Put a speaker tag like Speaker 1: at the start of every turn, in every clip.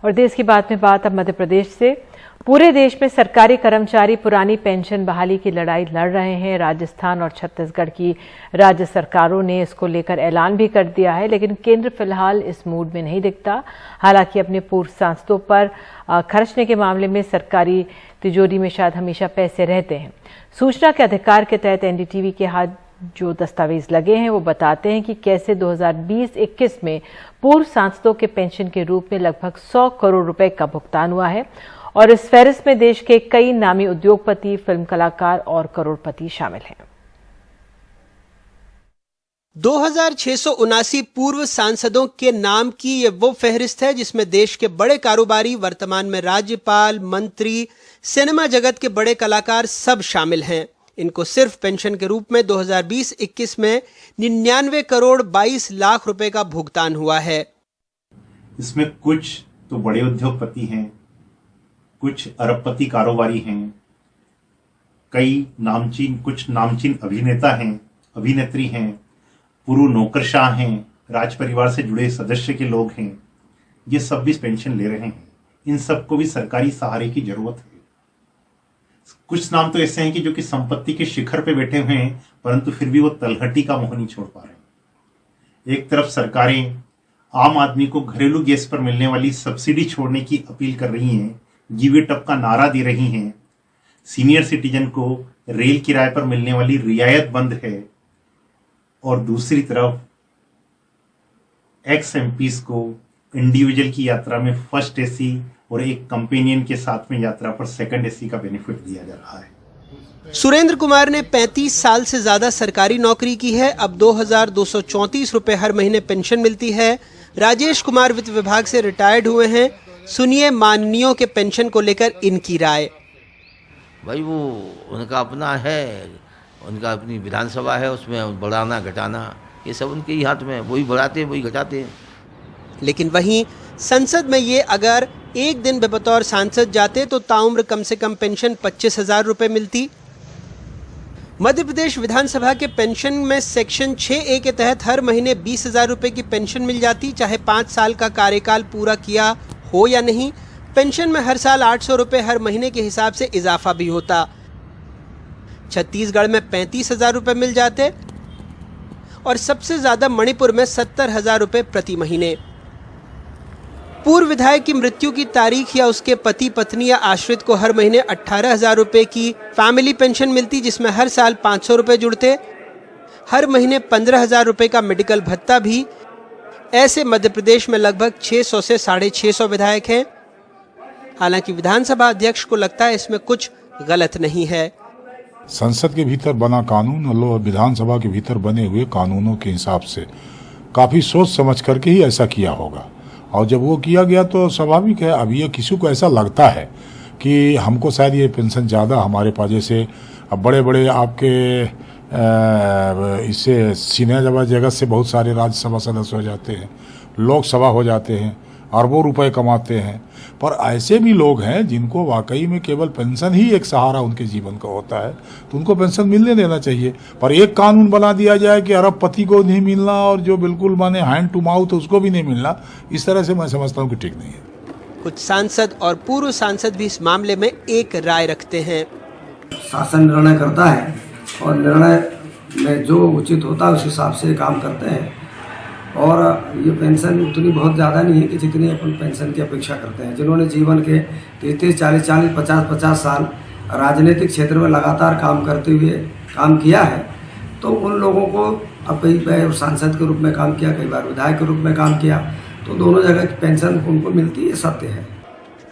Speaker 1: और देश की बात में बात अब मध्य प्रदेश से। पूरे देश में सरकारी कर्मचारी पुरानी पेंशन बहाली की लड़ाई लड़ रहे हैं। राजस्थान और छत्तीसगढ़ की राज्य सरकारों ने इसको लेकर ऐलान भी कर दिया है, लेकिन केंद्र फिलहाल इस मूड में नहीं दिखता। हालांकि अपने पूर्व सांसदों पर खर्चने के मामले में सरकारी तिजोरी में शायद हमेशा पैसे रहते हैं। सूचना के अधिकार के तहत एनडीटीवी के हाथ जो दस्तावेज लगे हैं वो बताते हैं कि कैसे 2020-21 में पूर्व सांसदों के पेंशन के रूप में लगभग 100 करोड़ रुपए का भुगतान हुआ है और इस फहरिस्त में देश के कई नामी उद्योगपति, फिल्म कलाकार और करोड़पति शामिल हैं।
Speaker 2: 2679 पूर्व सांसदों के नाम की ये वो फहरिस्त है जिसमें देश के बड़े कारोबारी, वर्तमान में राज्यपाल, मंत्री, सिनेमा जगत के बड़े कलाकार सब शामिल हैं। इनको सिर्फ पेंशन के रूप में 2020-21 में 99 करोड़ 22 लाख रुपए का भुगतान हुआ है।
Speaker 3: इसमें कुछ तो बड़े उद्योगपति हैं, कुछ अरबपति कारोबारी हैं, कुछ नामचीन अभिनेता हैं, अभिनेत्री हैं, पूर्व नौकरशाह हैं, राज परिवार से जुड़े सदस्य के लोग हैं। ये सब भी पेंशन ले रहे हैं। इन सबको भी सरकारी सहारे की जरूरत है। कुछ नाम तो ऐसे हैं कि जो कि संपत्ति के शिखर पे बैठे हुए हैं, परंतु फिर भी वो तलहटी का मोह नहीं छोड़ पा रहे। एक तरफ सरकारें आम आदमी को घरेलू गैस पर मिलने वाली सब्सिडी छोड़ने की अपील कर रही हैं, गिव इट अप का नारा दे रही हैं। सीनियर सिटीजन को रेल किराए पर मिलने वाली रियायत बंद है और दूसरी तरफ एक्स एमपीज को इंडिविजुअल की यात्रा में फर्स्ट एसी और एक कंपेनियन के साथ में यात्रा पर सेकंड एसी का बेनिफिट दिया जा रहा है।
Speaker 2: सुरेंद्र कुमार ने 35 साल से ज्यादा सरकारी नौकरी की है। अब 2234 रुपए हर महीने पेंशन मिलती है। राजेश कुमार वित्त विभाग से रिटायर्ड हुए हैं। सुनिए माननीयों के पेंशन को लेकर इनकी राय।
Speaker 4: भाई वो उनका अपना है, उनका अपनी विधानसभा है, उसमें बढ़ाना घटाना ये सब उनके ही हाथ में, वही बढ़ाते हैं वही घटाते हैं।
Speaker 2: लेकिन वहीं संसद में ये अगर एक दिन बतौर सांसद जाते तो ताउम्र कम से कम पेंशन 25,000 रुपए मिलती। मध्य प्रदेश विधानसभा के पेंशन में सेक्शन 6A के तहत हर महीने 20,000 रुपए की पेंशन मिल जाती, चाहे 5 साल का कार्यकाल पूरा किया हो या नहीं। पेंशन में हर साल 800 रुपए हर महीने के हिसाब से इजाफा भी होता। छत्तीसगढ़ में 35,000 रुपए मिल जाते और सबसे ज्यादा मणिपुर में 70,000 रुपए प्रति महीने। पूर्व विधायक की मृत्यु की तारीख या उसके पति, पत्नी या आश्रित को हर महीने 18,000 रुपए की फैमिली पेंशन मिलती, जिसमें हर साल 500 रुपए जुड़ते। हर महीने 15,000 रुपए का मेडिकल भत्ता भी। ऐसे मध्य प्रदेश में लगभग 600 से 650 विधायक हैं। हालांकि विधानसभा अध्यक्ष को लगता है इसमें कुछ गलत नहीं है।
Speaker 5: संसद के भीतर बना कानून और विधानसभा के भीतर बने हुए कानूनों के हिसाब से काफी सोच समझ करके ही ऐसा किया होगा, और जब वो किया गया तो स्वाभाविक है। अब ये किसी को ऐसा लगता है कि हमको शायद ये पेंशन ज़्यादा हमारे पास, जैसे अब बड़े बड़े आपके इससे सिनेमा जगत से बहुत सारे राज्यसभा सदस्य हो जाते हैं, लोकसभा हो जाते हैं, अरबों रुपए कमाते हैं। पर ऐसे भी लोग हैं जिनको वाकई में केवल पेंशन ही एक सहारा उनके जीवन का होता है, तो उनको पेंशन मिलने देना चाहिए। पर एक कानून बना दिया जाए कि अरबपति को नहीं मिलना और जो बिल्कुल माने हैंड टू माउथ उसको भी नहीं मिलना, इस तरह से मैं समझता हूँ कि ठीक नहीं है।
Speaker 2: कुछ सांसद और पूर्व सांसद भी इस मामले में एक राय रखते हैं।
Speaker 6: शासन निर्णय करता है और निर्णय में जो उचित होता है उस हिसाब से काम करते हैं, और ये पेंशन उतनी बहुत ज़्यादा नहीं है कि जितनी अपन पेंशन की अपेक्षा करते हैं। जिन्होंने जीवन के 30, 40, 50 साल राजनीतिक क्षेत्र में लगातार काम करते हुए काम किया है, तो उन लोगों को अब कई बार सांसद के रूप में काम किया, कई बार विधायक के रूप में काम किया, तो दोनों जगह की पेंशन उनको मिलती है, सत्य है।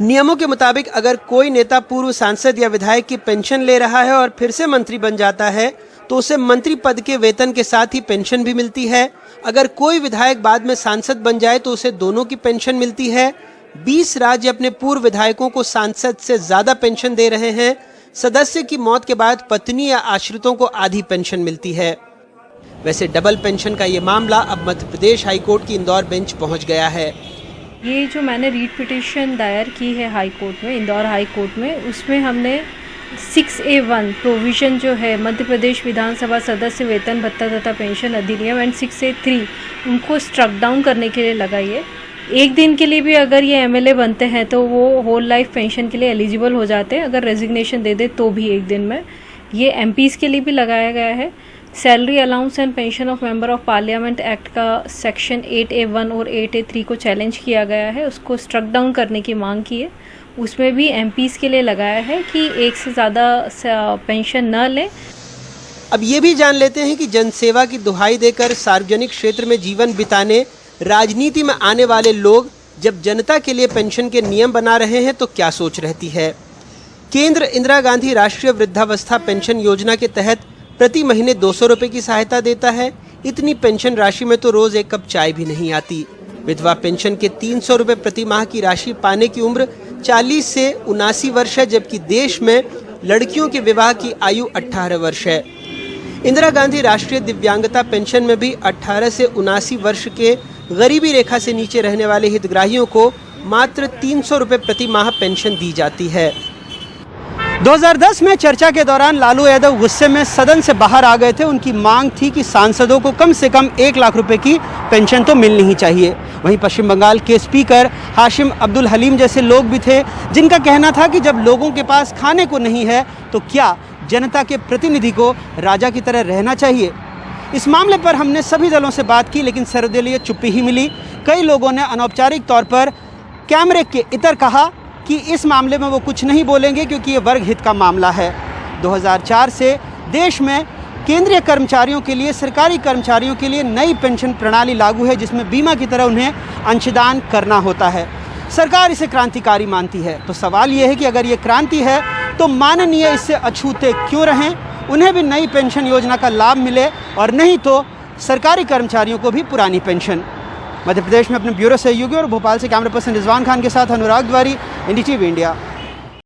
Speaker 2: नियमों के मुताबिक अगर कोई नेता पूर्व सांसद या विधायक की पेंशन ले रहा है और फिर से मंत्री बन जाता है तो उसे मंत्री पद के वेतन के साथ ही पेंशन भी मिलती है। अगर कोई विधायक बाद में सांसद बन जाए तो उसे दोनों की पेंशन मिलती है। 20 राज्य अपने पूर्व विधायकों को सांसद से ज्यादा पेंशन दे रहे हैं। सदस्य की मौत के बाद पत्नी या आश्रितों को आधी पेंशन मिलती है। वैसे डबल पेंशन का ये मामला अब मध्य प्रदेश हाईकोर्ट की इंदौर बेंच पहुंच गया है।
Speaker 7: ये जो मैंने रीट पिटीशन दायर की है हाई कोर्ट में, इंदौर हाई कोर्ट में, उसमें हमने 6A1 प्रोविज़न जो है मध्य प्रदेश विधानसभा सदस्य वेतन भत्ता तथा पेंशन अधिनियम एंड 6A3 उनको स्ट्रक डाउन करने के लिए लगाई है। एक दिन के लिए भी अगर ये एमएलए बनते हैं तो वो होल लाइफ पेंशन के लिए एलिजिबल हो जाते हैं, अगर रेजिग्नेशन दे दे तो भी एक दिन में। ये एमपीज़ के लिए भी लगाया गया है। Salary allowance and pension of member of parliament act का सेक्शन 8A1 और 8A3 को चैलेंज किया गया है, उसको स्ट्रक डाउन करने की मांग की है। उसमें भी एमपीज़ के लिए लगाया है कि एक से ज़्यादा पेंशन न लें।
Speaker 2: अब ये भी जान लेते हैं कि जनसेवा की दुहाई देकर सार्वजनिक क्षेत्र में जीवन बिताने राजनीति में आने वाले लोग जब जनता के लिए पेंशन के नियम बना रहे हैं तो क्या सोच रहती है। केंद्र इंदिरा गांधी राष्ट्रीय वृद्धावस्था पेंशन योजना के तहत प्रति महीने 200 रुपये की सहायता देता है। इतनी पेंशन राशि में तो रोज एक कप चाय भी नहीं आती। विधवा पेंशन के 300 रुपये प्रति माह की राशि पाने की उम्र 40 से 79 वर्ष है, जबकि देश में लड़कियों के विवाह की आयु 18 वर्ष है। इंदिरा गांधी राष्ट्रीय दिव्यांगता पेंशन में भी 18 से 79 वर्ष के गरीबी रेखा से नीचे रहने वाले हितग्राहियों को मात्र 300 रुपये प्रति माह पेंशन दी जाती है। 2010 में चर्चा के दौरान लालू यादव गुस्से में सदन से बाहर आ गए थे। उनकी मांग थी कि सांसदों को कम से कम 1 लाख रुपए की पेंशन तो मिलनी ही चाहिए। वहीं पश्चिम बंगाल के स्पीकर हाशिम अब्दुल हलीम जैसे लोग भी थे, जिनका कहना था कि जब लोगों के पास खाने को नहीं है तो क्या जनता के प्रतिनिधि को राजा की तरह रहना चाहिए। इस मामले पर हमने सभी दलों से बात की, लेकिन सर्वदलीय चुप्पी ही मिली। कई लोगों ने अनौपचारिक तौर पर कैमरे के इतर कहा कि इस मामले में वो कुछ नहीं बोलेंगे क्योंकि ये वर्ग हित का मामला है। 2004 से देश में केंद्रीय कर्मचारियों के लिए, सरकारी कर्मचारियों के लिए नई पेंशन प्रणाली लागू है, जिसमें बीमा की तरह उन्हें अंशदान करना होता है। सरकार इसे क्रांतिकारी मानती है। तो सवाल ये है कि अगर ये क्रांति है तो माननीय इससे अछूते क्यों रहें, उन्हें भी नई पेंशन योजना का लाभ मिले और नहीं तो सरकारी कर्मचारियों को भी पुरानी पेंशन। मध्य प्रदेश में अपने ब्यूरो सहयोगी और भोपाल से कैमरा पर्सन रिजवान खान के साथ अनुराग द्वारी, NDTV इंडिया।